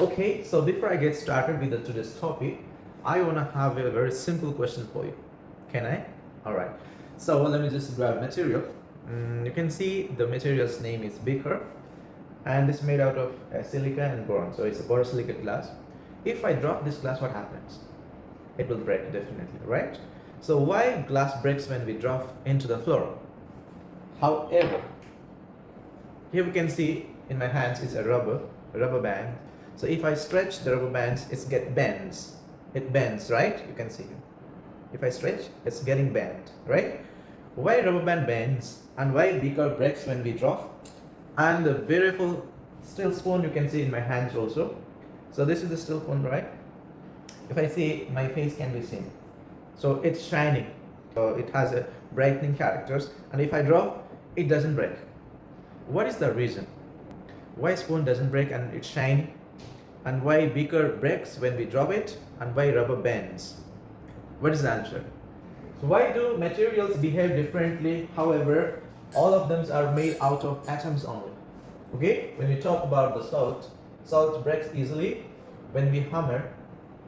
Okay, so before I get started with today's topic, I want to have a very simple question for you. Can I? All right. So let me just grab material. You can see the material's name is beaker, and it's made out of silica and boron. So it's a borosilicate glass. If I drop this glass, what happens? It will break definitely, right? So why glass breaks when we drop into the floor? However, here we can see in my hands is a rubber band. So if I stretch the rubber bands, it bends, right? You can see. If I stretch, it's getting bent, right? Why rubber band bends and why beaker breaks when we drop? And the beautiful steel spoon you can see in my hands also. So this is the steel spoon, right? If I see, my face can be seen. So it's shining. So it has a brightening characters, and if I drop, it doesn't break. What is the reason? Why spoon doesn't break and it's shiny? And why beaker breaks when we drop it? And why rubber bends? What is the answer? So why do materials behave differently? However, all of them are made out of atoms only. Okay? When we talk about the salt breaks easily when we hammer,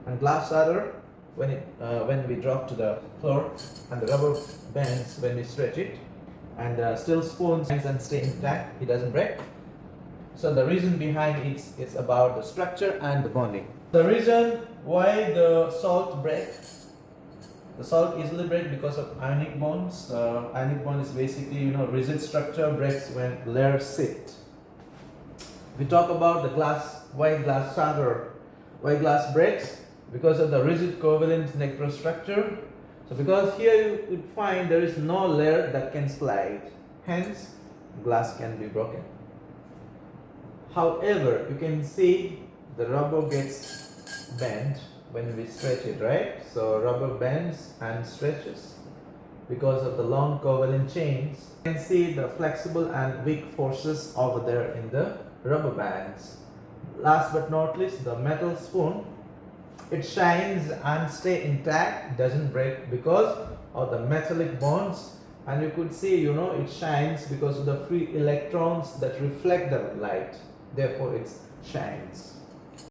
and glass shatter when we drop to the floor, and the rubber bends when we stretch it, and steel spoons and stay intact, it doesn't break. So the reason behind it's about the structure and the bonding. The reason why the salt easily breaks because of ionic bonds. Ionic bond is basically rigid structure breaks when layers sit. If we talk about the glass, why glass shatter, why glass breaks? Because of the rigid covalent structure. So because here you would find there is no layer that can slide, hence glass can be broken. However, you can see the rubber gets bent when we stretch it, right? So rubber bends and stretches because of the long covalent chains. You can see the flexible and weak forces over there in the rubber bands. Last but not least, the metal spoon. It shines and stay intact, doesn't break because of the metallic bonds, and you could see it shines because of the free electrons that reflect the light, therefore it shines.